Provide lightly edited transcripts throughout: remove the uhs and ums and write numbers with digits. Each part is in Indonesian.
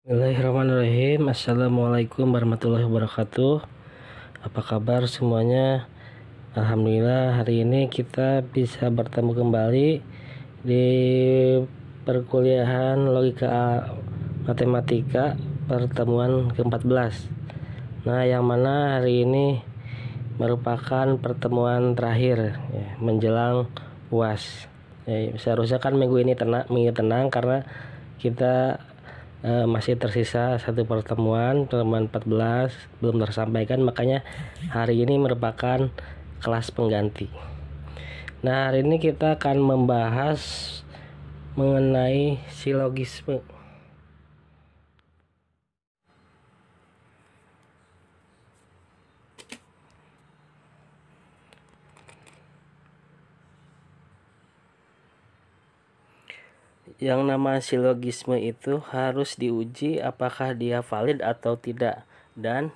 Bismillahirrahmanirrahim. Assalamualaikum warahmatullahi wabarakatuh. Apa kabar semuanya? Alhamdulillah hari ini kita bisa bertemu kembali di perkuliahan logika matematika pertemuan ke-14. Nah, yang mana hari ini merupakan pertemuan terakhir ya, menjelang UAS. Seharusnya kan minggu ini tenang karena kita masih tersisa satu pertemuan 14 belum tersampaikan, makanya hari ini merupakan kelas pengganti. Nah, hari ini kita akan membahas mengenai silogisme. Yang nama silogisme itu harus diuji apakah dia valid atau tidak, dan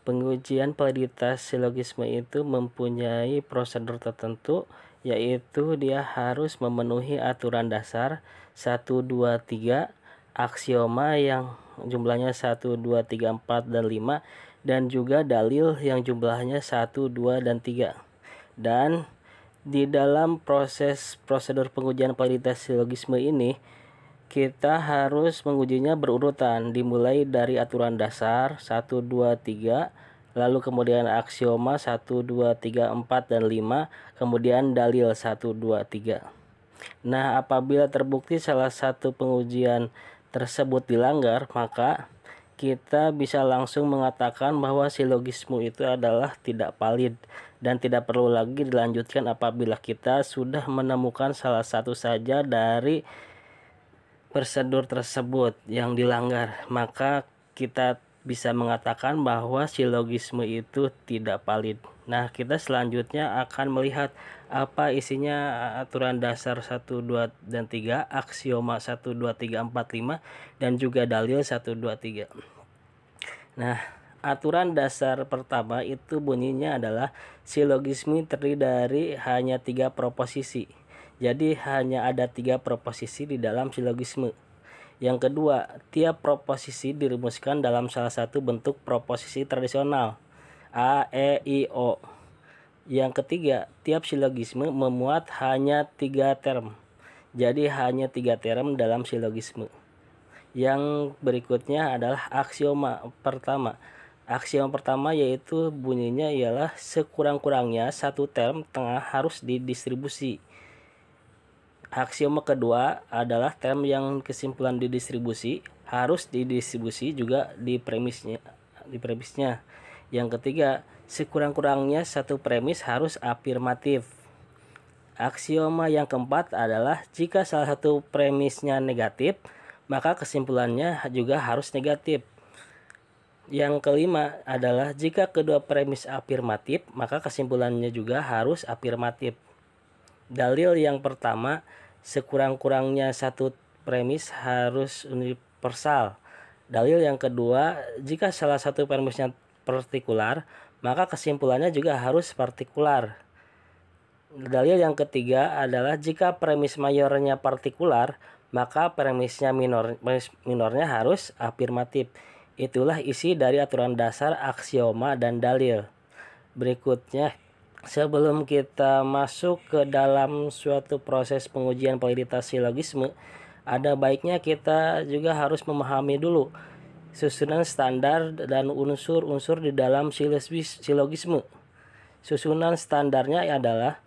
pengujian validitas silogisme itu mempunyai prosedur tertentu, yaitu dia harus memenuhi aturan dasar 1, 2, 3, aksioma yang jumlahnya 1, 2, 3, 4, dan 5, dan juga dalil yang jumlahnya 1, 2, dan 3. Dan di dalam prosedur pengujian validitas silogisme ini, kita harus mengujinya berurutan, dimulai dari aturan dasar 1, 2, 3, lalu kemudian aksioma 1, 2, 3, 4, dan 5, kemudian dalil 1, 2, 3. Nah, apabila terbukti salah satu pengujian tersebut dilanggar, maka kita bisa langsung mengatakan bahwa silogisme itu adalah tidak valid dan tidak perlu lagi dilanjutkan apabila kita sudah menemukan salah satu saja dari prosedur tersebut yang dilanggar. Maka kita bisa mengatakan bahwa silogisme itu tidak valid. Nah, kita selanjutnya akan melihat apa isinya aturan dasar 1, 2, dan 3, aksioma 1, 2, 3, 4, 5, dan juga dalil 1, 2, 3. Nah, aturan dasar pertama itu bunyinya adalah silogisme terdiri dari hanya 3 proposisi. Jadi hanya ada 3 proposisi di dalam silogisme. Yang kedua, tiap proposisi dirumuskan dalam salah satu bentuk proposisi tradisional A, E, I, O. Yang ketiga, tiap silogisme memuat hanya 3 term. Jadi hanya 3 term dalam silogisme. Yang berikutnya adalah aksioma pertama. Aksioma pertama yaitu bunyinya ialah sekurang-kurangnya satu term tengah harus didistribusi. Aksioma kedua adalah term yang kesimpulan didistribusi harus didistribusi juga di premisnya. Yang ketiga, sekurang-kurangnya satu premis harus afirmatif. Aksioma yang keempat adalah jika salah satu premisnya negatif, maka kesimpulannya juga harus negatif. Yang kelima adalah jika kedua premis afirmatif, maka kesimpulannya juga harus afirmatif. Dalil yang pertama, sekurang-kurangnya satu premis harus universal. Dalil yang kedua, jika salah satu premisnya partikular, maka kesimpulannya juga harus partikular. Dalil yang ketiga adalah jika premis mayornya partikular, maka premis minornya harus afirmatif. Itulah isi dari aturan dasar, aksioma, dan dalil. Berikutnya, sebelum kita masuk ke dalam suatu proses pengujian validitas silogisme, ada baiknya kita juga harus memahami dulu susunan standar dan unsur-unsur di dalam silogisme. Susunan standarnya adalah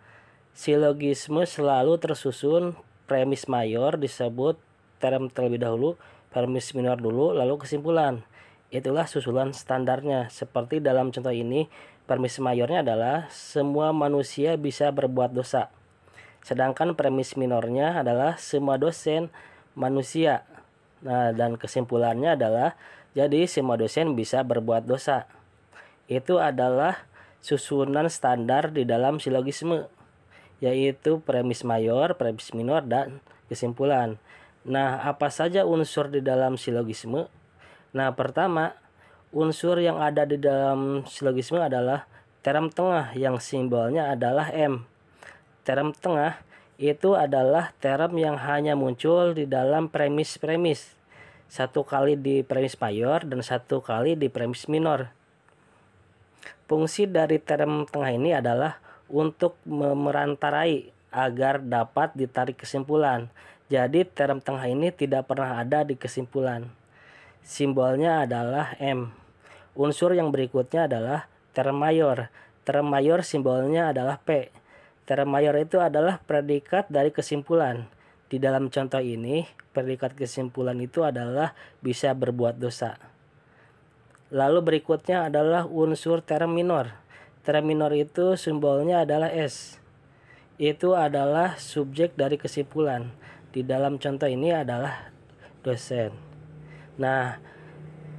silogisme selalu tersusun premis mayor disebut term terlebih dahulu, premis minor dulu, lalu kesimpulan. Itulah susunan standarnya. Seperti dalam contoh ini, premis mayornya adalah semua manusia bisa berbuat dosa. Sedangkan premis minornya adalah semua dosen manusia. Nah, dan kesimpulannya adalah jadi semua dosen bisa berbuat dosa. Itu adalah susunan standar di dalam silogisme, yaitu premis mayor, premis minor, dan kesimpulan. Nah, apa saja unsur di dalam silogisme? Nah, pertama, unsur yang ada di dalam silogisme adalah term tengah yang simbolnya adalah M. Term tengah itu adalah term yang hanya muncul di dalam premis-premis. 1 kali di premis mayor dan 1 kali di premis minor. Fungsi dari term tengah ini adalah untuk memerantarai agar dapat ditarik kesimpulan. Jadi term tengah ini tidak pernah ada di kesimpulan. Simbolnya adalah M. Unsur yang berikutnya adalah term mayor. Term mayor simbolnya adalah P. Term mayor itu adalah predikat dari kesimpulan. Di dalam contoh ini, predikat kesimpulan itu adalah bisa berbuat dosa. Lalu berikutnya adalah unsur term minor. Term minor itu simbolnya adalah S. Itu adalah subjek dari kesimpulan. Di dalam contoh ini adalah dosen. Nah,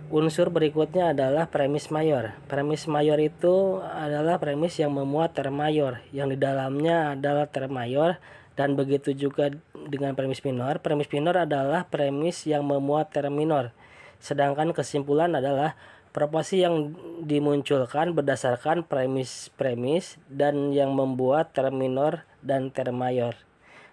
unsur berikutnya adalah premis mayor. Premis mayor itu adalah premis yang memuat term mayor, yang di dalamnya adalah term mayor, dan begitu juga dengan premis minor. Premis minor adalah premis yang memuat term minor. Sedangkan kesimpulan adalah proporsi yang dimunculkan berdasarkan premis-premis dan yang membuat term minor dan term mayor.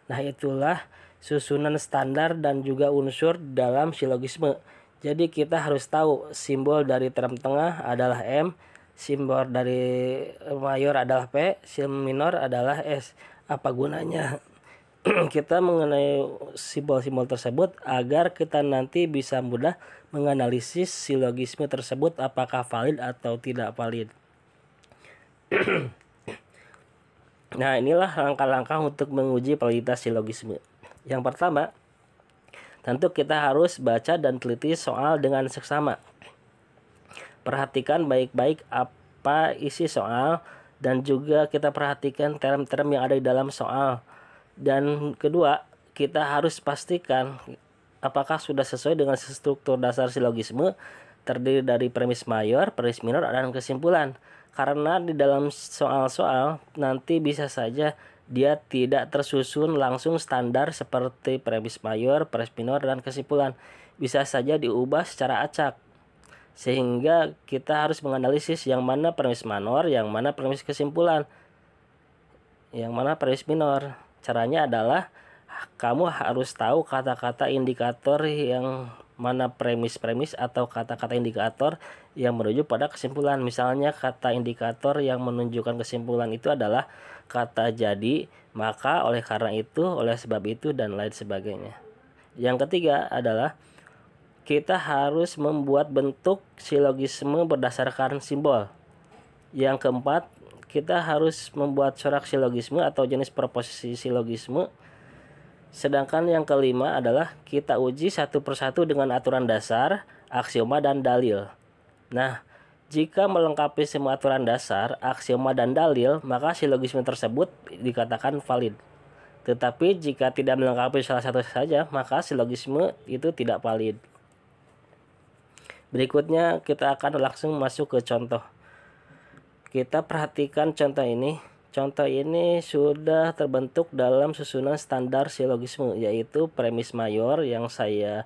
Nah, itulah susunan standar dan juga unsur dalam silogisme. Jadi kita harus tahu simbol dari term tengah adalah M, simbol dari mayor adalah P, simbol minor adalah S. Apa gunanya kita mengenai simbol-simbol tersebut agar kita nanti bisa mudah menganalisis silogisme tersebut apakah valid atau tidak valid. Nah, inilah langkah-langkah untuk menguji validitas silogisme. Yang pertama, tentu kita harus baca dan teliti soal dengan seksama. Perhatikan baik-baik apa isi soal dan juga kita perhatikan term-term yang ada di dalam soal. Dan kedua, kita harus pastikan apakah sudah sesuai dengan struktur dasar silogisme terdiri dari premis mayor, premis minor, dan kesimpulan. Karena di dalam soal-soal nanti bisa saja dia tidak tersusun langsung standar seperti premis mayor, premis minor, dan kesimpulan. Bisa saja diubah secara acak. Sehingga kita harus menganalisis yang mana premis minor, yang mana premis kesimpulan, yang mana premis minor. Caranya adalah kamu harus tahu kata-kata indikator yang mana premis-premis atau kata-kata indikator yang menuju pada kesimpulan. Misalnya kata indikator yang menunjukkan kesimpulan itu adalah kata jadi, maka, oleh karena itu, oleh sebab itu, dan lain sebagainya. Yang ketiga adalah kita harus membuat bentuk silogisme berdasarkan simbol. Yang keempat, kita harus membuat corak silogisme atau jenis proposisi silogisme. Sedangkan yang kelima adalah kita uji satu persatu dengan aturan dasar, aksioma, dan dalil. Nah, jika melengkapi semua aturan dasar, aksioma, dan dalil, maka silogisme tersebut dikatakan valid. Tetapi jika tidak melengkapi salah satu saja, maka silogisme itu tidak valid. Berikutnya kita akan langsung masuk ke contoh. Kita perhatikan contoh ini. Contoh ini sudah terbentuk dalam susunan standar silogisme, yaitu premis mayor yang saya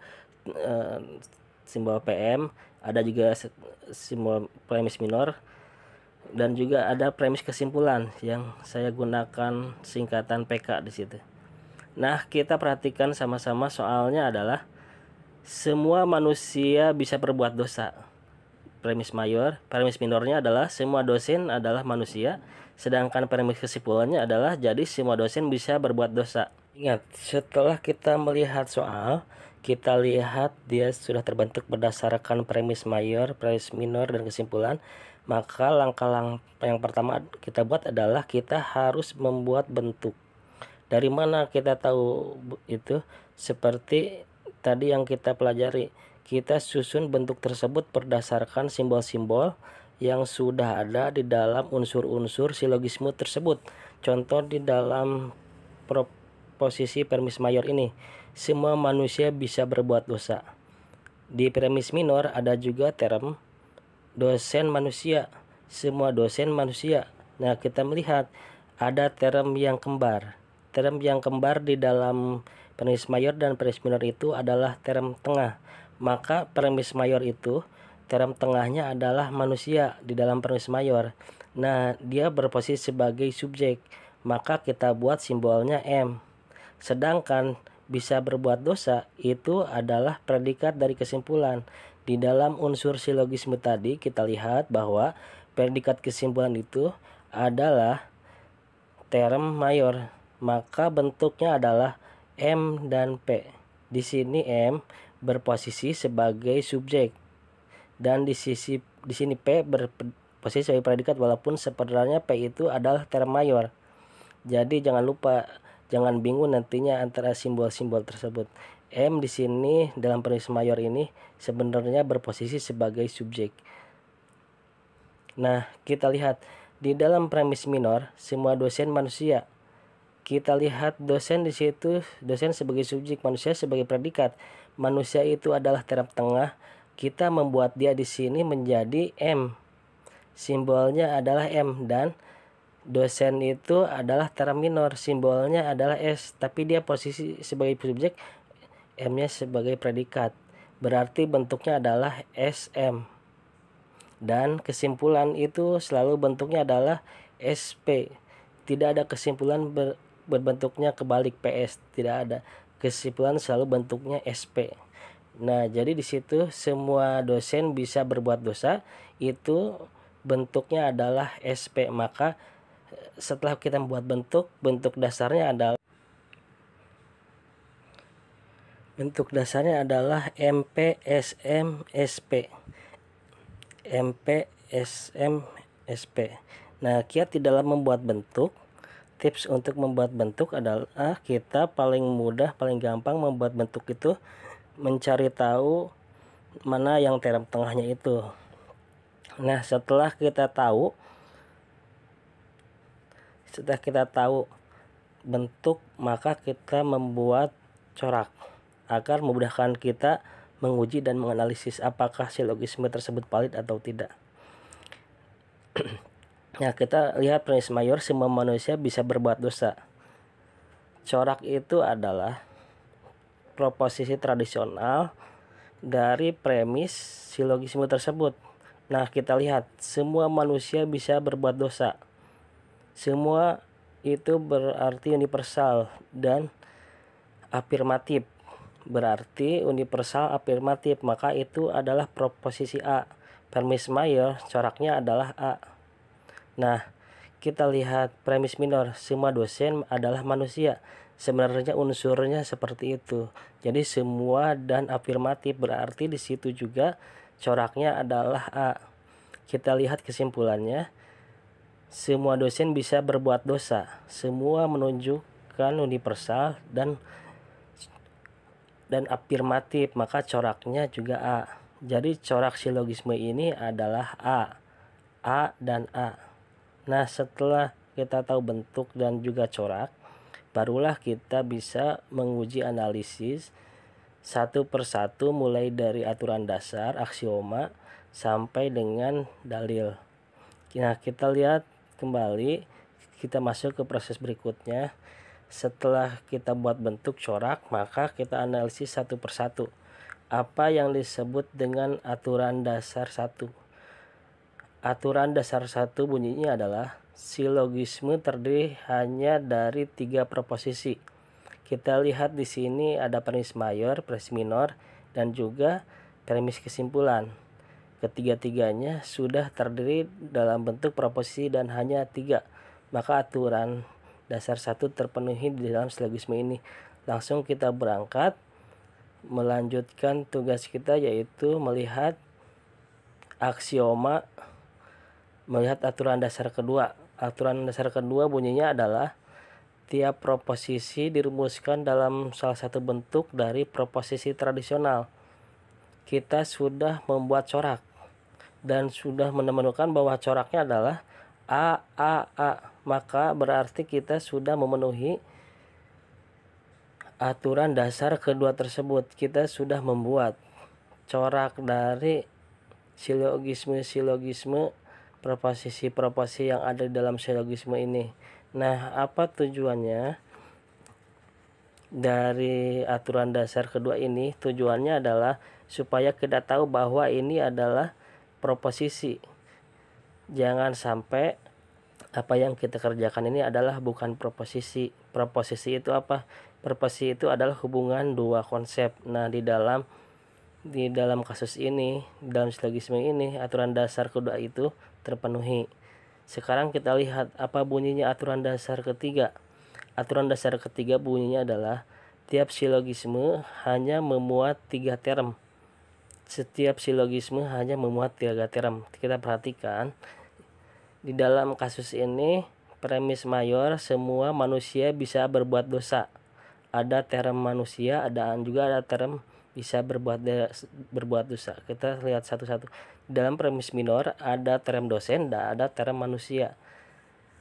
simbol PM, ada juga simbol premis minor, dan juga ada premis kesimpulan yang saya gunakan singkatan PK di situ. Nah, kita perhatikan sama-sama soalnya adalah semua manusia bisa berbuat dosa. Premis mayor, premis minornya adalah semua dosen adalah manusia, sedangkan premis kesimpulannya adalah jadi semua dosen bisa berbuat dosa. Ingat, setelah kita melihat soal, kita lihat dia sudah terbentuk berdasarkan premis mayor, premis minor, dan kesimpulan. Maka langkah yang pertama kita buat adalah kita harus membuat bentuk. Dari mana kita tahu itu? Seperti tadi yang kita pelajari, kita susun bentuk tersebut berdasarkan simbol-simbol yang sudah ada di dalam unsur-unsur silogisme tersebut. Contoh di dalam proposisi premis mayor ini, semua manusia bisa berbuat dosa. Di premis minor ada juga term dosen manusia, semua dosen manusia. Nah, kita melihat ada term yang kembar. Term yang kembar di dalam premis mayor dan premis minor itu adalah term tengah. Maka premis mayor itu term tengahnya adalah manusia di dalam premis mayor. Nah, dia berposisi sebagai subjek. Maka kita buat simbolnya M. Sedangkan bisa berbuat dosa itu adalah predikat dari kesimpulan. Di dalam unsur silogisme tadi kita lihat bahwa predikat kesimpulan itu adalah term mayor, maka bentuknya adalah M dan P. Di sini M berposisi sebagai subjek dan di sini P berposisi sebagai predikat, walaupun sebenarnya P itu adalah term mayor. Jadi jangan lupa, jangan bingung nantinya antara simbol-simbol tersebut. M di sini dalam premis mayor ini sebenarnya berposisi sebagai subjek. Nah, kita lihat di dalam premis minor semua dosen manusia. Kita lihat dosen di situ, dosen sebagai subjek, manusia sebagai predikat. Manusia itu adalah term tengah. Kita membuat dia di sini menjadi M. Simbolnya adalah M, dan dosen itu adalah term minor, simbolnya adalah S, tapi dia posisi sebagai subjek, M-nya sebagai predikat. Berarti bentuknya adalah SM. Dan kesimpulan itu selalu bentuknya adalah SP. Tidak ada kesimpulan berbentuknya kebalik PS, tidak ada. Kesimpulan selalu bentuknya SP. Nah, jadi di situ semua dosen bisa berbuat dosa, itu bentuknya adalah SP. Maka setelah kita membuat bentuk dasarnya adalah MPSM-SP. MPSM-SP. Nah, kiat di dalam membuat bentuk, tips untuk membuat bentuk adalah kita paling mudah, paling gampang membuat bentuk itu mencari tahu mana yang term tengahnya itu. Nah, setelah kita tahu bentuk, maka kita membuat corak agar memudahkan kita menguji dan menganalisis apakah silogisme tersebut valid atau tidak. Nah, kita lihat premis mayor, semua manusia bisa berbuat dosa. Corak itu adalah proposisi tradisional dari premis silogisme tersebut. Nah, kita lihat semua manusia bisa berbuat dosa. Semua itu berarti universal dan afirmatif. Berarti universal afirmatif, maka itu adalah proposisi A. Premis mayor coraknya adalah A. Nah, kita lihat premis minor, semua dosen adalah manusia. Sebenarnya unsurnya seperti itu. Jadi semua dan afirmatif, berarti di situ juga coraknya adalah A. Kita lihat kesimpulannya. Semua dosen bisa berbuat dosa. Semua menunjukkan universal dan afirmatif, maka coraknya juga A. Jadi corak silogisme ini adalah A dan A. Nah, setelah kita tahu bentuk dan juga corak, barulah kita bisa menguji analisis satu persatu mulai dari aturan dasar, aksioma, sampai dengan dalil. Nah, kita lihat kembali, kita masuk ke proses berikutnya. Setelah kita buat bentuk corak, maka kita analisis satu persatu. Apa yang disebut dengan aturan dasar 1? Aturan dasar 1 bunyinya adalah silogisme terdiri hanya dari 3 proposisi. Kita lihat di sini ada premis mayor, premis minor, dan juga premis kesimpulan. Ketiga-tiganya sudah terdiri dalam bentuk proposisi dan hanya 3. Maka aturan dasar 1 terpenuhi di dalam silogisme ini. Langsung kita berangkat melanjutkan tugas kita, yaitu melihat aksioma, melihat aturan dasar kedua. Aturan dasar kedua bunyinya adalah tiap proposisi dirumuskan dalam salah satu bentuk dari proposisi tradisional. Kita sudah membuat corak dan sudah menemukan bahwa coraknya adalah A. Maka berarti kita sudah memenuhi aturan dasar kedua tersebut. Kita sudah membuat corak dari silogisme proposisi yang ada di dalam silogisme ini. Nah, apa tujuannya dari aturan dasar kedua ini? Tujuannya adalah supaya kita tahu bahwa ini adalah proposisi. Jangan sampai apa yang kita kerjakan ini adalah bukan proposisi. Proposisi itu apa? Proposisi itu adalah hubungan dua konsep. Nah, di dalam kasus ini, dalam silogisme ini, aturan dasar kedua itu terpenuhi. Sekarang kita lihat apa bunyinya aturan dasar ketiga. Aturan dasar ketiga bunyinya adalah tiap silogisme hanya memuat 3 term. Setiap silogisme hanya memuat 3 term. Kita perhatikan di dalam kasus ini premis mayor semua manusia bisa berbuat dosa. Ada term manusia, juga ada term bisa berbuat dosa. Kita lihat satu-satu. Dalam premis minor ada term dosen dan ada term manusia.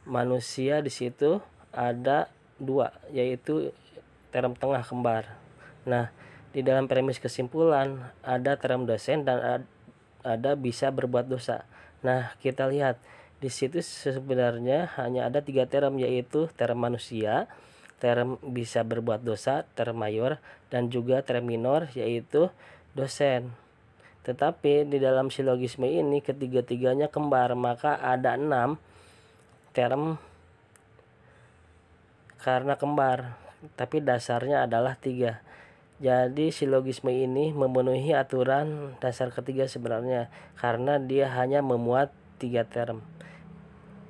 Manusia di situ ada 2, yaitu term tengah kembar. Nah, di dalam premis kesimpulan ada term dosen dan ada bisa berbuat dosa. Nah, kita lihat di situ sebenarnya hanya ada 3 term, yaitu term manusia, term bisa berbuat dosa, term mayor, dan juga term minor, yaitu dosen. Tetapi di dalam silogisme ini ketiga-tiganya kembar, maka ada 6 term karena kembar, tapi dasarnya adalah 3. Jadi silogisme ini memenuhi aturan dasar ketiga sebenarnya, karena dia hanya memuat 3 term.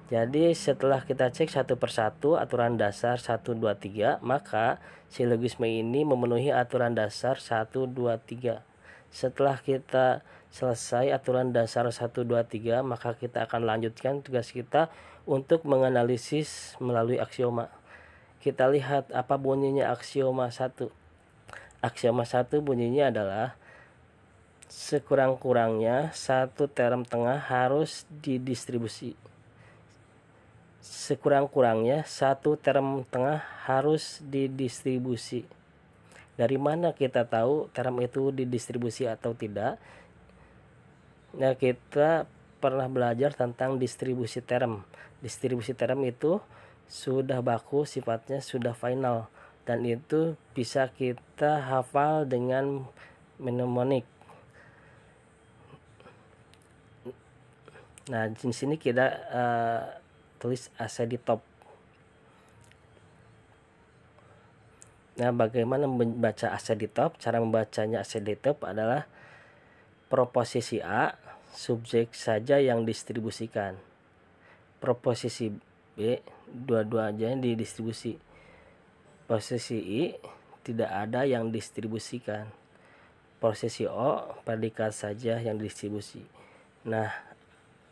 Jadi setelah kita cek satu persatu aturan dasar 1, 2, 3, maka silogisme ini memenuhi aturan dasar 1, 2, 3. Setelah kita selesai aturan dasar 1, 2, 3, maka kita akan lanjutkan tugas kita untuk menganalisis melalui aksioma. Kita lihat apa bunyinya aksioma 1. Aksioma 1 bunyinya adalah sekurang-kurangnya satu term tengah harus didistribusi. Sekurang-kurangnya satu term tengah harus didistribusi. Dari mana kita tahu term itu didistribusi atau tidak? Nah, kita pernah belajar tentang distribusi term. Distribusi term itu sudah baku, sifatnya sudah final, dan itu bisa kita hafal dengan mnemonik. Nah, di sini kita tulis AC di top. Nah, bagaimana membaca AC di top? Cara membacanya AC di top adalah proposisi A, subjek saja yang didistribusikan. Proposisi B, dua-duanya didistribusi. Posisi I, tidak ada yang didistribusikan. Posisi O, predikat saja yang didistribusi. Nah,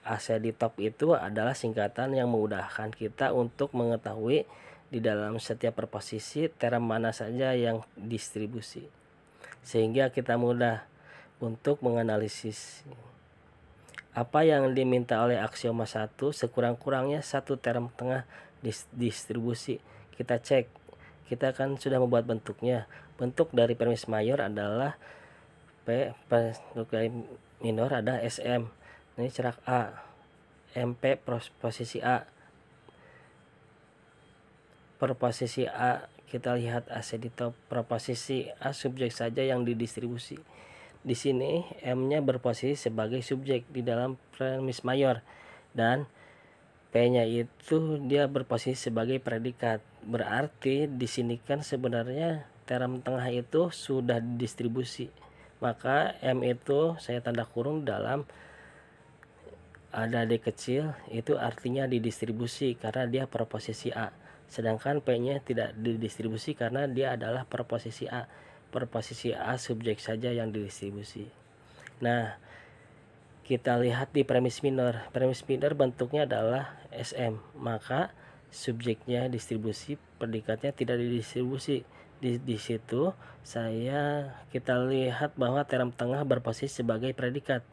AC di top itu adalah singkatan yang memudahkan kita untuk mengetahui di dalam setiap proposisi term mana saja yang distribusi, sehingga kita mudah untuk menganalisis. Apa yang diminta oleh aksioma 1? Sekurang-kurangnya satu term tengah distribusi. Kita cek, kita kan sudah membuat bentuknya. Bentuk dari premis mayor adalah P, bentuk dari minor ada SM. Ini cerak A, MP posisi A. Proposisi A, kita lihat AC di top. Proposisi A subjek saja yang didistribusi. Di sini M-nya berposisi sebagai subjek di dalam premis mayor, dan P-nya itu dia berposisi sebagai predikat. Berarti di sini kan sebenarnya term tengah itu sudah didistribusi. Maka M itu saya tanda kurung dalam ada D kecil, itu artinya didistribusi karena dia proposisi A. Sedangkan P-nya tidak didistribusi karena dia adalah proposisi A. Proposisi A subjek saja yang didistribusi. Nah, kita lihat di premis minor. Premis minor bentuknya adalah SM, maka subjeknya distribusi, predikatnya tidak didistribusi. Di situ kita lihat bahwa term tengah berposisi sebagai predikat,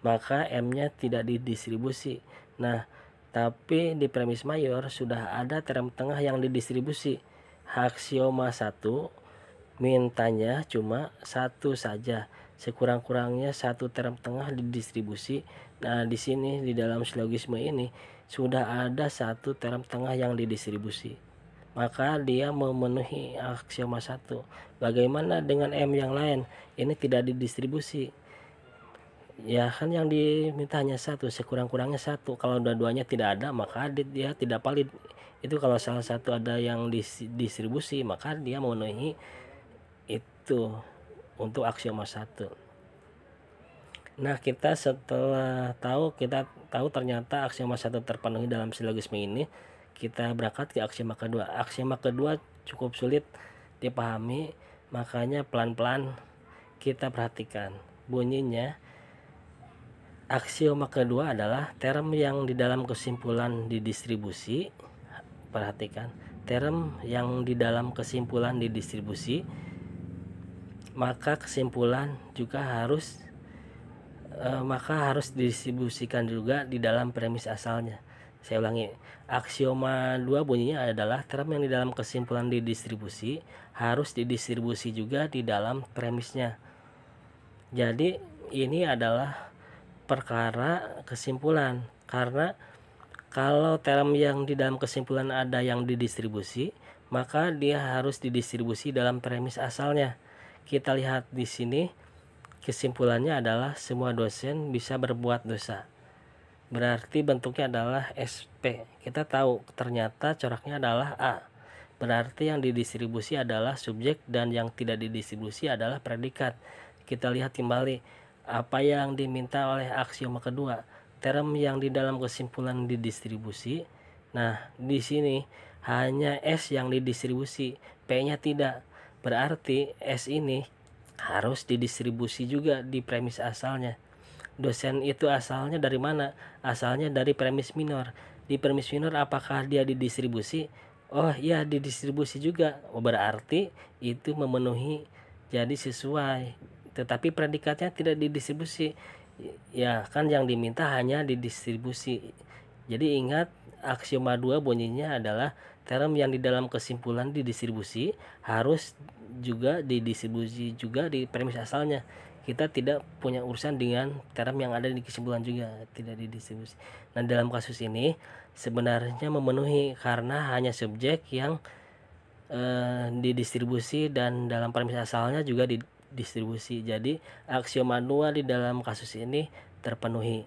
maka M-nya tidak didistribusi. Nah, tapi di premis mayor sudah ada term tengah yang didistribusi. Aksioma 1 mintanya cuma satu saja, sekurang-kurangnya satu term tengah didistribusi. Nah, di sini di dalam silogisme ini sudah ada satu term tengah yang didistribusi, maka dia memenuhi aksioma 1. Bagaimana dengan M yang lain? Ini tidak didistribusi. Ya kan yang diminta hanya satu, sekurang-kurangnya satu. Kalau dua-duanya tidak ada, maka dia tidak valid. Itu kalau salah satu ada yang distribusi, maka dia memenuhi itu untuk aksioma satu. Nah, kita tahu ternyata aksioma satu terpenuhi dalam silogisme ini, kita berangkat ke aksioma kedua. Aksioma kedua cukup sulit dipahami, makanya pelan-pelan kita perhatikan. Bunyinya, aksioma kedua adalah term yang di dalam kesimpulan didistribusi. Perhatikan, term yang di dalam kesimpulan didistribusi, maka kesimpulan juga harus didistribusikan juga di dalam premis asalnya. Saya ulangi, aksioma 2 bunyinya adalah term yang di dalam kesimpulan didistribusi harus didistribusi juga di dalam premisnya. Jadi ini adalah perkara kesimpulan, karena kalau term yang di dalam kesimpulan ada yang didistribusi, maka dia harus didistribusi dalam premis asalnya. Kita lihat di sini, kesimpulannya adalah semua dosen bisa berbuat dosa. Berarti bentuknya adalah SP. Kita tahu ternyata coraknya adalah A. Berarti yang didistribusi adalah subjek dan yang tidak didistribusi adalah predikat. Kita lihat kembali apa yang diminta oleh aksioma kedua. Term yang di dalam kesimpulan didistribusi. Nah, di sini hanya S yang didistribusi, P-nya tidak. Berarti S ini harus didistribusi juga di premis asalnya. Dosen itu asalnya dari mana? Asalnya dari premis minor. Di premis minor apakah dia didistribusi? Oh iya, didistribusi juga. Oh, berarti itu memenuhi, jadi sesuai. Tetapi predikatnya tidak didistribusi. Ya kan yang diminta hanya didistribusi. Jadi ingat, aksioma 2 bunyinya adalah term yang di dalam kesimpulan didistribusi harus juga didistribusi juga di premis asalnya. Kita tidak punya urusan dengan term yang ada di kesimpulan juga, tidak didistribusi. Nah, dalam kasus ini sebenarnya memenuhi karena hanya subjek yang didistribusi dan dalam premis asalnya juga didistribusi. Jadi aksioma 2 di dalam kasus ini terpenuhi.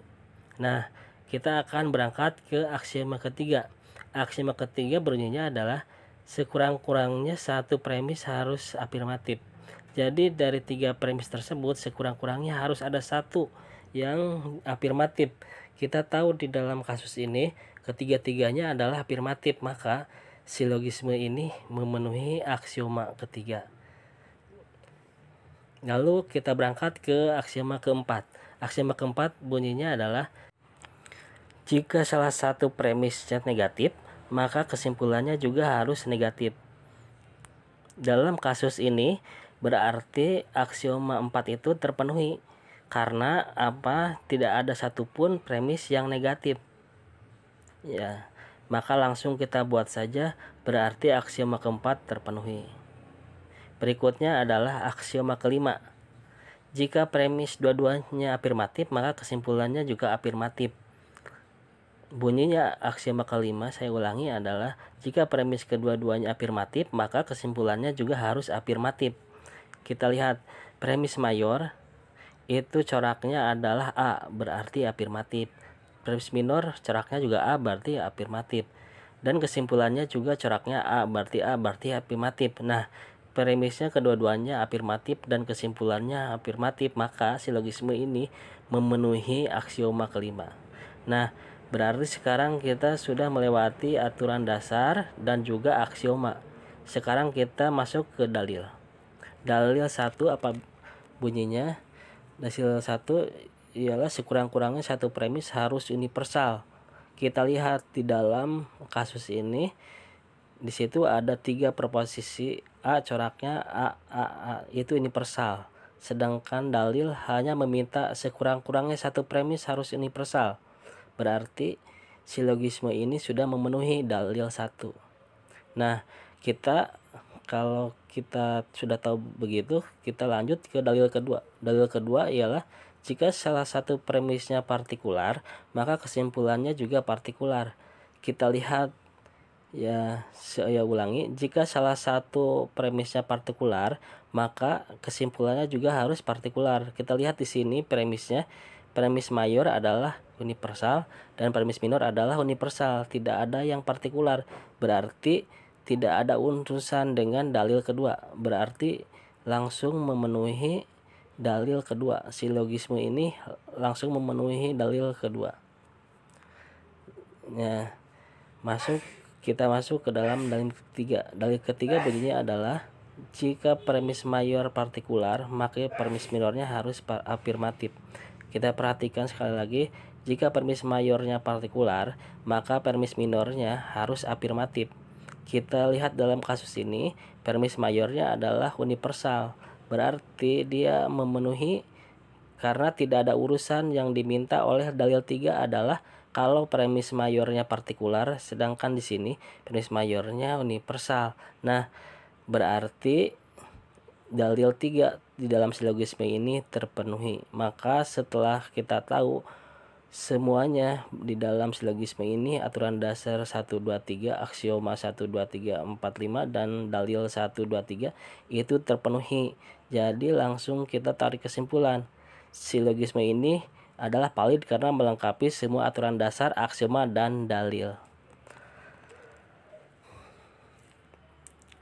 Nah, kita akan berangkat ke aksioma ketiga. Aksioma ketiga bunyinya adalah sekurang-kurangnya satu premis harus afirmatif. Jadi dari 3 premis tersebut sekurang-kurangnya harus ada satu yang afirmatif. Kita tahu di dalam kasus ini ketiga-tiganya adalah afirmatif, maka silogisme ini memenuhi aksioma ketiga. Lalu kita berangkat ke aksioma keempat. Aksioma keempat bunyinya adalah jika salah satu premisnya negatif, maka kesimpulannya juga harus negatif. Dalam kasus ini berarti aksioma 4 itu terpenuhi karena apa? Tidak ada satupun premis yang negatif. Ya, maka langsung kita buat saja, berarti aksioma keempat terpenuhi. Berikutnya adalah aksioma kelima. Jika premis dua-duanya afirmatif, maka kesimpulannya juga afirmatif. Bunyinya aksioma kelima, saya ulangi, adalah jika premis kedua-duanya afirmatif, maka kesimpulannya juga harus afirmatif. Kita lihat premis mayor itu coraknya adalah A, berarti afirmatif. Premis minor coraknya juga A, berarti afirmatif. Dan kesimpulannya juga coraknya A, berarti afirmatif. Nah, premisnya kedua-duanya afirmatif dan kesimpulannya afirmatif, maka silogisme ini memenuhi aksioma kelima. Nah, berarti sekarang kita sudah melewati aturan dasar dan juga aksioma. Sekarang kita masuk ke dalil. Dalil 1 apa bunyinya? Dalil 1 ialah sekurang-kurangnya satu premis harus universal. Kita lihat di dalam kasus ini, di situ ada 3 proposisi A, coraknya A itu universal. Sedangkan dalil hanya meminta sekurang-kurangnya satu premis harus universal. Berarti silogisme ini sudah memenuhi dalil 1. Nah, kalau kita sudah tahu begitu, kita lanjut ke dalil kedua. Dalil kedua ialah jika salah satu premisnya partikular, maka kesimpulannya juga partikular. Kita lihat, ya, saya ulangi, jika salah satu premisnya partikular, maka kesimpulannya juga harus partikular. Kita lihat di sini premisnya premis mayor adalah universal dan premis minor adalah universal, tidak ada yang partikular. Berarti tidak ada urusan dengan dalil kedua, berarti langsung memenuhi dalil kedua. Silogisme ini langsung memenuhi dalil kedua. Nah, kita masuk ke dalam dalil ketiga. Dalil ketiga bunyinya adalah jika premis mayor partikular, maka premis minornya harus afirmatif. Kita perhatikan sekali lagi, jika premis mayornya partikular, maka premis minornya harus afirmatif. Kita lihat dalam kasus ini, premis mayornya adalah universal, berarti dia memenuhi karena tidak ada urusan. Yang diminta oleh dalil 3 adalah kalau premis mayornya partikular, sedangkan di sini premis mayornya universal. Nah, berarti dalil 3 di dalam silogisme ini terpenuhi. Maka setelah kita tahu semuanya di dalam silogisme ini, aturan dasar 1, 2, 3, aksioma 1, 2, 3, 4, 5, dan dalil 1, 2, 3 itu terpenuhi. Jadi langsung kita tarik kesimpulan. Silogisme ini adalah valid karena melengkapi semua aturan dasar, aksioma, dan dalil.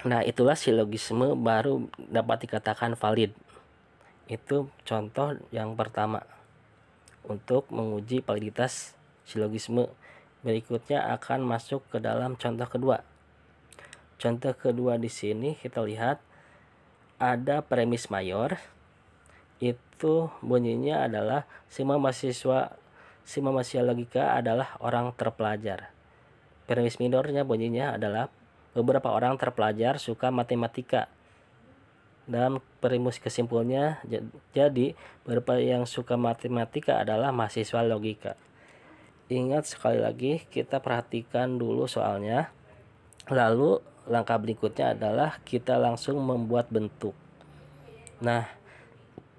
Nah, itulah silogisme baru dapat dikatakan valid. Itu contoh yang pertama untuk menguji validitas silogisme. Berikutnya akan masuk ke dalam contoh kedua. Contoh kedua di sini kita lihat ada premis mayor. Itu bunyinya adalah semua mahasiswa logika adalah orang terpelajar. Premis minornya bunyinya adalah beberapa orang terpelajar suka matematika. Dalam perimus kesimpulannya, jadi beberapa yang suka matematika adalah mahasiswa logika. Ingat sekali lagi, kita perhatikan dulu soalnya. Lalu langkah berikutnya adalah kita langsung membuat bentuk. Nah,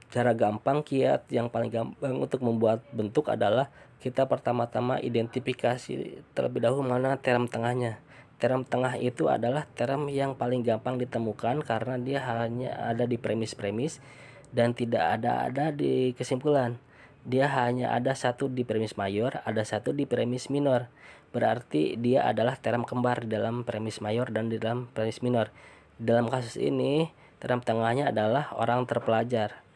cara gampang kiat yang paling gampang untuk membuat bentuk adalah kita pertama-tama identifikasi terlebih dahulu mana term tengahnya. Term tengah itu adalah term yang paling gampang ditemukan karena dia hanya ada di premis-premis dan tidak ada di kesimpulan. Dia hanya ada satu di premis mayor, ada satu di premis minor. Berarti dia adalah term kembar di dalam premis mayor dan di dalam premis minor. Dalam kasus ini, term tengahnya adalah orang terpelajar.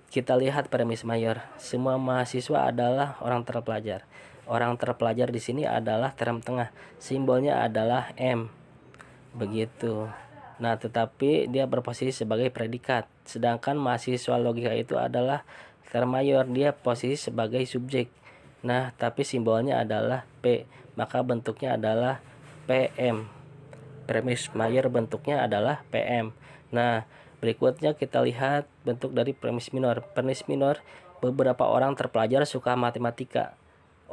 Kita lihat premis mayor, semua mahasiswa adalah orang terpelajar. Orang terpelajar di sini adalah term tengah, simbolnya adalah M. Begitu. Nah, tetapi dia berposisi sebagai predikat. Sedangkan mahasiswa logika itu adalah term mayor, dia posisi sebagai subjek. Nah, tapi simbolnya adalah P, maka bentuknya adalah PM. Premis mayor bentuknya adalah PM. Nah, berikutnya kita lihat bentuk dari premis minor. Premis minor, beberapa orang terpelajar suka matematika.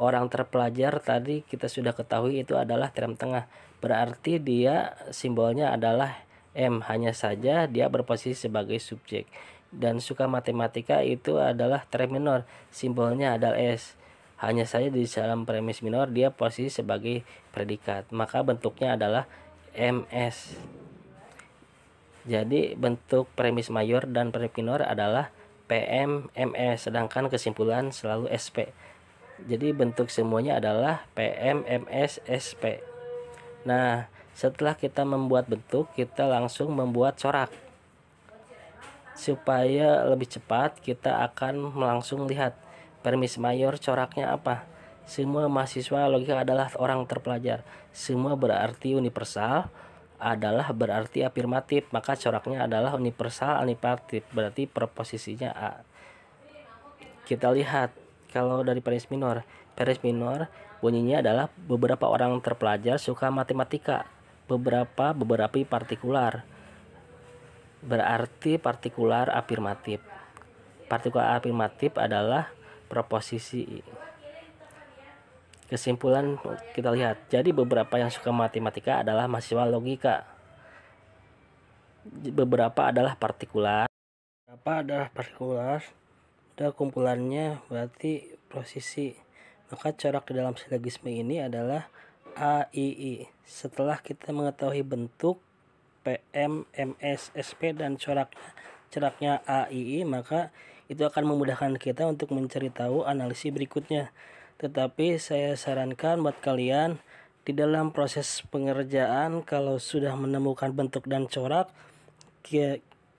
Orang terpelajar tadi kita sudah ketahui itu adalah term tengah. Berarti dia simbolnya adalah M, hanya saja dia berposisi sebagai subjek. Dan suka matematika itu adalah term minor, simbolnya adalah S. Hanya saja di dalam premis minor dia posisi sebagai predikat. Maka bentuknya adalah MS. Jadi bentuk premis mayor dan premis minor adalah PM, MS, sedangkan kesimpulan selalu SP. Jadi bentuk semuanya adalah PM, MS, SP. Nah, setelah kita membuat bentuk, kita langsung membuat corak. Supaya lebih cepat, kita akan langsung lihat premis mayor coraknya apa. Semua mahasiswa logika adalah orang terpelajar. Semua berarti universal, adalah berarti afirmatif, maka coraknya adalah universal afirmatif, berarti preposisinya A. Kita lihat kalau dari premis minor bunyinya adalah beberapa orang terpelajar suka matematika. Beberapa partikular, berarti partikular afirmatif. Partikular afirmatif adalah preposisi. Kesimpulan kita lihat, jadi beberapa yang suka matematika adalah mahasiswa logika. Beberapa adalah partikular. Ada kumpulannya berarti posisi. Maka corak di dalam silogisme ini adalah AII. Setelah kita mengetahui bentuk PM, MS, SP dan coraknya AII, maka Itu akan memudahkan kita untuk mencari tahu analisis berikutnya. Tetapi saya sarankan buat kalian di dalam proses pengerjaan kalau sudah menemukan bentuk dan corak,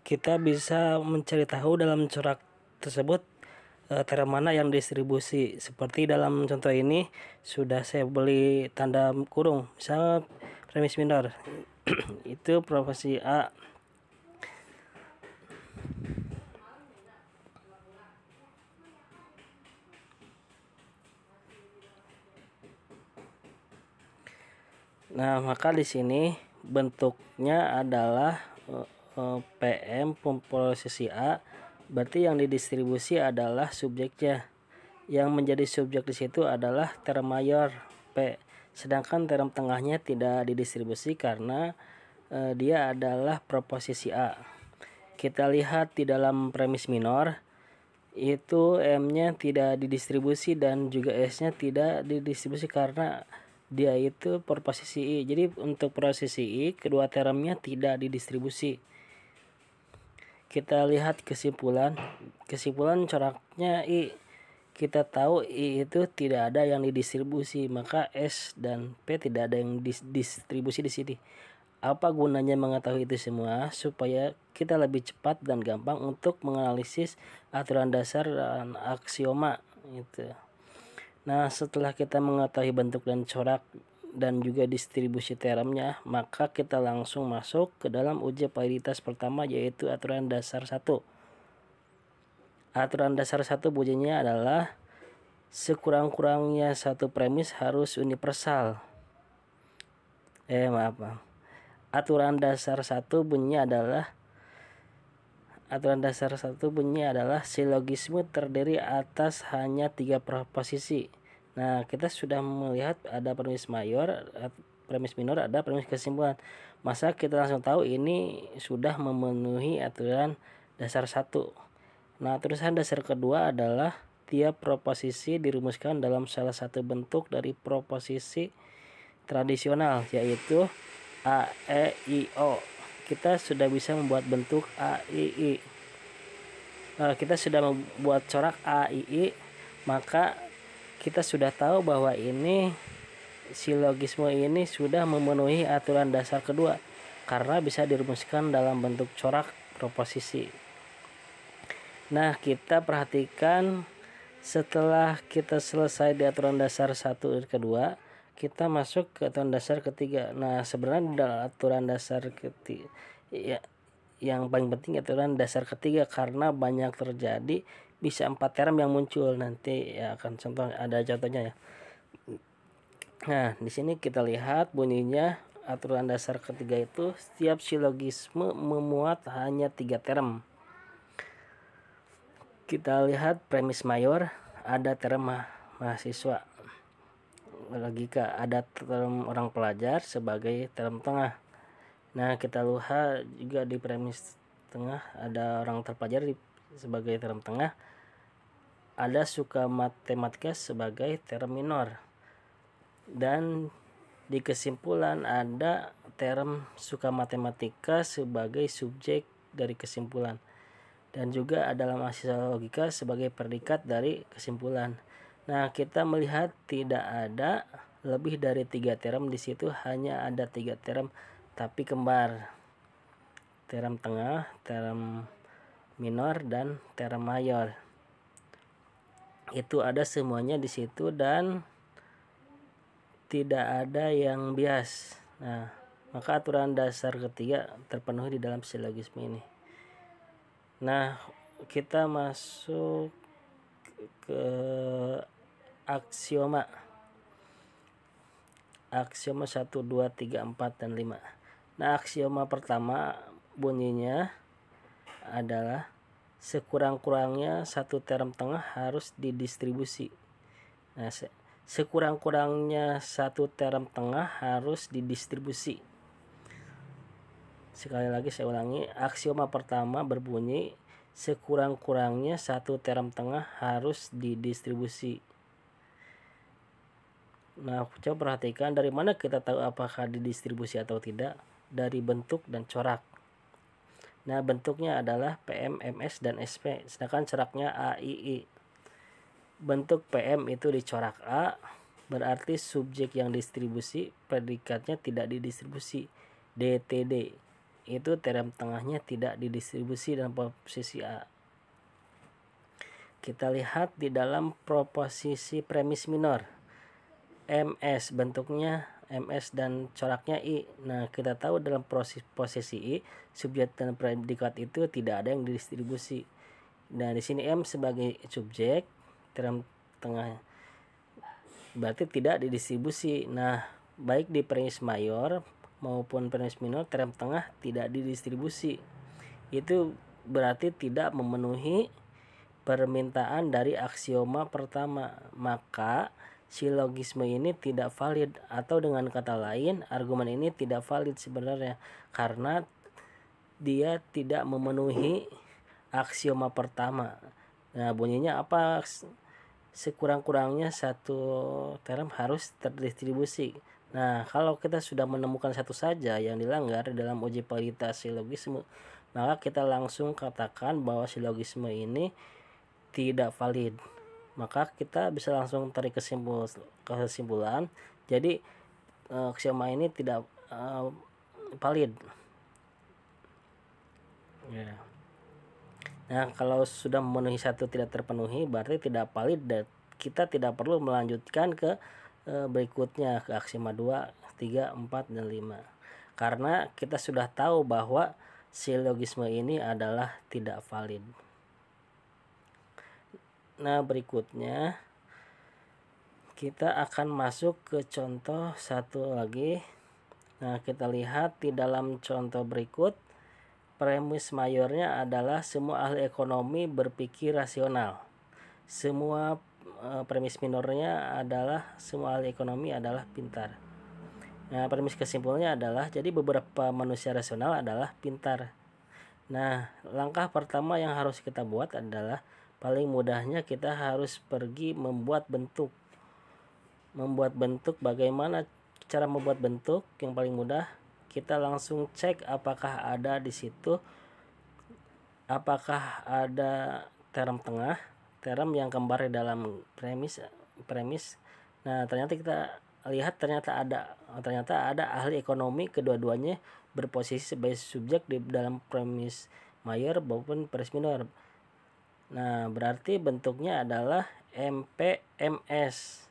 kita bisa mencari tahu dalam corak tersebut term mana yang distribusi. Seperti dalam contoh ini sudah saya beli tanda kurung, misal premis minor itu proporsi A. Nah, maka di sini bentuknya adalah PM posisi A, berarti yang didistribusi adalah subjeknya. Yang menjadi subjek di situ adalah term mayor P, sedangkan term tengahnya tidak didistribusi karena dia adalah proposisi A. Kita lihat di dalam premis minor itu M-nya tidak didistribusi dan juga S-nya tidak didistribusi karena dia itu proposisi I. Jadi untuk posisi I kedua termnya tidak didistribusi. Kita lihat kesimpulan coraknya I. Kita tahu I itu tidak ada yang didistribusi, maka S dan P tidak ada yang distribusi di sini. Apa gunanya mengetahui itu semua? Supaya kita lebih cepat dan gampang untuk menganalisis aturan dasar dan aksioma itu. Nah, setelah kita mengetahui bentuk dan corak dan juga distribusi termnya, maka kita langsung masuk ke dalam uji validitas pertama, yaitu aturan dasar 1. Aturan dasar 1 bunyinya adalah sekurang-kurangnya satu premis harus universal. Aturan dasar 1 bunyinya adalah silogisme terdiri atas hanya 3 proposisi. Nah, kita sudah melihat ada premis mayor, premis minor, ada premis kesimpulan. Masa kita langsung tahu ini sudah memenuhi aturan dasar 1. Nah, aturan dasar kedua adalah tiap proposisi dirumuskan dalam salah satu bentuk dari proposisi tradisional, yaitu A, E, I, O. Kita sudah bisa membuat bentuk A, I, I. Kita sudah membuat corak A, I, I, maka kita sudah tahu bahwa ini silogisme ini sudah memenuhi aturan dasar kedua karena bisa dirumuskan dalam bentuk corak proposisi. Nah, kita perhatikan setelah kita selesai di aturan dasar 1 dan kedua, kita masuk ke aturan dasar ketiga. Nah, sebenarnya dalam aturan dasar ketiga yang paling penting aturan dasar ketiga karena banyak terjadi, bisa 4 term yang muncul. Nanti ya akan ada contohnya ya. Nah, di sini kita lihat bunyinya aturan dasar ketiga itu setiap silogisme memuat hanya 3 term. Kita lihat premis mayor, ada term mahasiswa. Logika, ada term orang pelajar sebagai term tengah. Nah, kita lihat juga di premis tengah ada orang terpelajar sebagai term tengah. Ada suka matematika sebagai term minor. Dan di kesimpulan ada term suka matematika sebagai subjek dari kesimpulan. Dan juga adalah mahasiswa logika sebagai predikat dari kesimpulan. Nah, kita melihat tidak ada lebih dari 3 term di situ, hanya ada 3 term tapi kembar. Term tengah, term minor, dan term mayor. Itu ada semuanya di situ dan tidak ada yang bias. Nah, maka aturan dasar ketiga terpenuhi di dalam silogisme ini. Nah, kita masuk ke aksioma. Aksioma 1, 2, 3, 4, dan 5. Nah, aksioma pertama bunyinya adalah sekurang-kurangnya satu term tengah harus didistribusi. Nah, sekurang-kurangnya satu term tengah harus didistribusi. Sekali lagi saya ulangi, aksioma pertama berbunyi sekurang-kurangnya satu term tengah harus didistribusi. Nah, coba perhatikan dari mana kita tahu apakah didistribusi atau tidak? Dari bentuk dan corak. Nah, bentuknya adalah PM, MS, dan SP, sedangkan coraknya A, I, I. Bentuk PM itu dicorak A, berarti subjek yang distribusi, predikatnya tidak didistribusi. DTD itu term tengahnya tidak didistribusi dalam posisi A. Kita lihat di dalam proposisi premis minor. MS bentuknya MS dan coraknya I. Nah, kita tahu dalam posisi I, subjek dan predikat itu tidak ada yang didistribusi. Nah, di sini M sebagai subjek, term tengah berarti tidak didistribusi. Nah, baik di premis mayor maupun premis minor, term tengah tidak didistribusi. Itu berarti tidak memenuhi permintaan dari aksioma pertama, maka silogisme ini tidak valid, atau dengan kata lain argumen ini tidak valid sebenarnya karena dia tidak memenuhi aksioma pertama. Nah, bunyinya apa? Sekurang-kurangnya satu term harus terdistribusi. Nah, kalau kita sudah menemukan satu saja yang dilanggar dalam uji validitas silogisme, maka kita langsung katakan bahwa silogisme ini tidak valid. Maka kita bisa langsung tarik kesimpulan. Jadi aksioma ini tidak valid. Ya. Nah, kalau sudah memenuhi satu tidak terpenuhi, berarti tidak valid dan kita tidak perlu melanjutkan ke berikutnya, ke aksioma 2, 3, 4, dan 5. Karena kita sudah tahu bahwa silogisme ini adalah tidak valid. Nah, berikutnya kita akan masuk ke contoh satu lagi. Nah, kita lihat di dalam contoh berikut, premis mayornya adalah semua ahli ekonomi berpikir rasional. Semua premis minornya adalah semua ahli ekonomi adalah pintar. Nah, premis kesimpulannya adalah jadi beberapa manusia rasional adalah pintar. Nah, langkah pertama yang harus kita buat adalah paling mudahnya kita harus pergi membuat bentuk. Membuat bentuk, bagaimana cara membuat bentuk? Yang paling mudah, kita langsung cek apakah ada di situ, apakah ada term tengah, term yang kembar di dalam premis. Nah, ternyata kita lihat ternyata ada ahli ekonomi, kedua-duanya berposisi sebagai subjek di dalam premis mayor maupun premis minor. Nah, berarti bentuknya adalah MP, MS,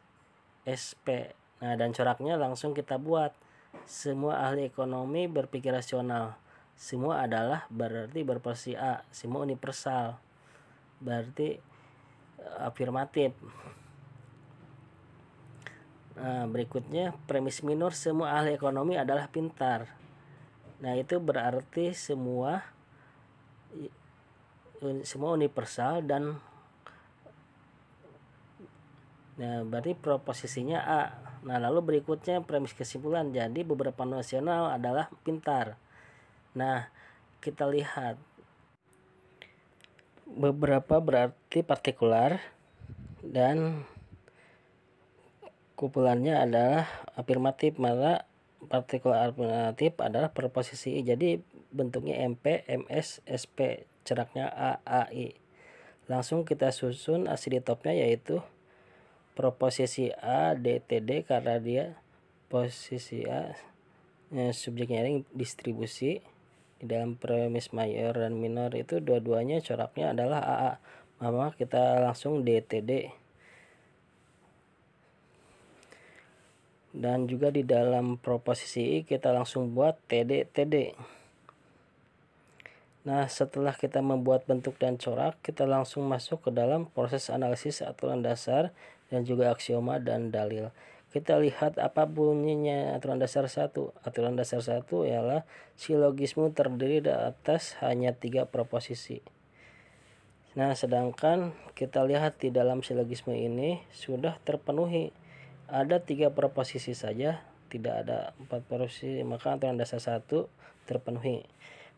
SP. Nah, dan coraknya langsung kita buat. Semua ahli ekonomi berpikir rasional. Semua adalah berarti berposisi A. Semua universal. Berarti afirmatif. Nah, berikutnya premis minor, semua ahli ekonomi adalah pintar. Nah, itu berarti semua universal dan berarti proposisinya A. Nah, lalu berikutnya premis kesimpulan, jadi beberapa nasional adalah pintar. Nah, kita lihat beberapa berarti partikular dan kumpulannya adalah afirmatif, maka partikular afirmatif adalah proposisi I. Jadi bentuknya MP, MS, SP, coraknya A, AI. Langsung kita susun asiditopnya, yaitu proposisi A DTD karena dia posisi A subjeknya ini distribusi di dalam premis mayor dan minor itu dua-duanya coraknya adalah AA. Maka kita langsung DTD. Dan juga di dalam proposisi I kita langsung buat TD. Nah, setelah kita membuat bentuk dan corak, kita langsung masuk ke dalam proses analisis aturan dasar dan juga aksioma dan dalil. Kita lihat apa bunyinya aturan dasar 1. Aturan dasar 1 ialah silogisme terdiri dari atas hanya 3 proposisi. Nah, sedangkan kita lihat di dalam silogisme ini sudah terpenuhi. Ada 3 proposisi saja, tidak ada 4 proposisi, maka aturan dasar 1 terpenuhi.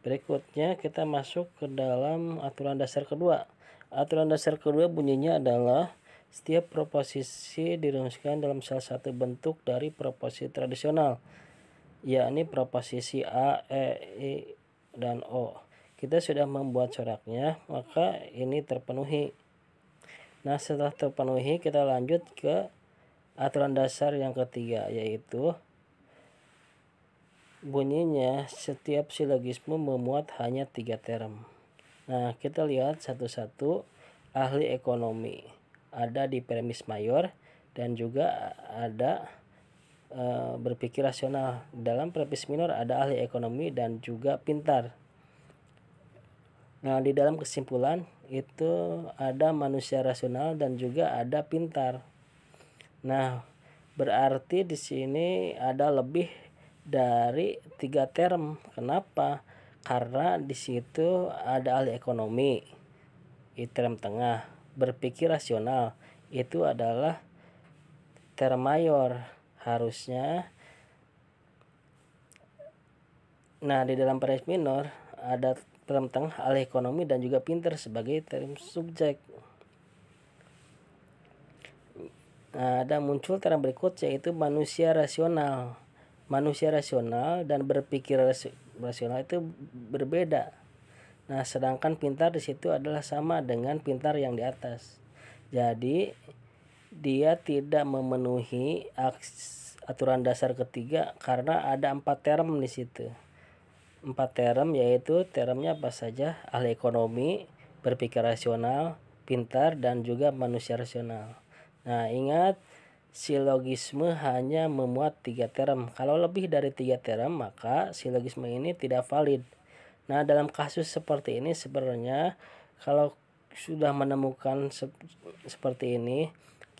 Berikutnya kita masuk ke dalam aturan dasar kedua. Aturan dasar kedua bunyinya adalah setiap proposisi dirumuskan dalam salah satu bentuk dari proposisi tradisional, yakni proposisi A, E, I, dan O. kita sudah membuat coraknya, maka ini terpenuhi. Nah, setelah terpenuhi kita lanjut ke aturan dasar yang ketiga, yaitu bunyinya setiap silogisme memuat hanya 3 term. Nah, kita lihat satu-satu. Ahli ekonomi ada di premis mayor dan juga ada berpikir rasional. Dalam premis minor ada ahli ekonomi dan juga pintar. Nah, di dalam kesimpulan itu ada manusia rasional dan juga ada pintar. Nah, berarti di sini ada lebih dari 3 term. Kenapa? Karena di situ ada ahli ekonomi, di term tengah. Berpikir rasional itu adalah term mayor harusnya. Nah, di dalam premis minor ada term tengah ahli ekonomi dan juga pintar sebagai term subjek. Nah, ada muncul term berikut yaitu manusia rasional. Manusia rasional dan berpikir rasional itu berbeda. Nah, sedangkan pintar di situ adalah sama dengan pintar yang di atas. Jadi dia tidak memenuhi aturan dasar ketiga karena ada 4 term di situ. 4 term yaitu termnya apa saja? Ahli ekonomi, berpikir rasional, pintar, dan juga manusia rasional. Nah, ingat silogisme hanya memuat 3 term. Kalau lebih dari 3 term maka silogisme ini tidak valid. Nah, dalam kasus seperti ini sebenarnya kalau sudah menemukan seperti ini,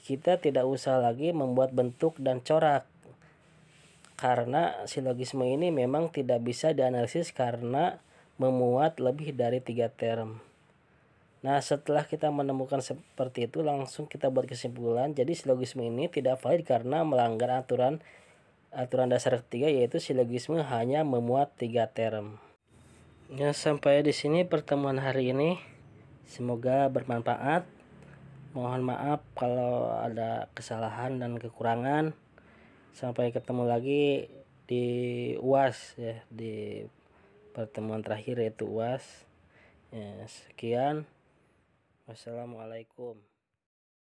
kita tidak usah lagi membuat bentuk dan corak. Karena silogisme ini memang tidak bisa dianalisis karena memuat lebih dari 3 term. Nah, setelah kita menemukan seperti itu, langsung kita buat kesimpulan. Jadi silogisme ini tidak valid karena melanggar aturan dasar ketiga, yaitu silogisme hanya memuat 3 term. Ya, sampai di sini pertemuan hari ini. Semoga bermanfaat. Mohon maaf kalau ada kesalahan dan kekurangan. Sampai ketemu lagi di UAS ya, di pertemuan terakhir yaitu UAS. Ya, sekian. Wassalamualaikum.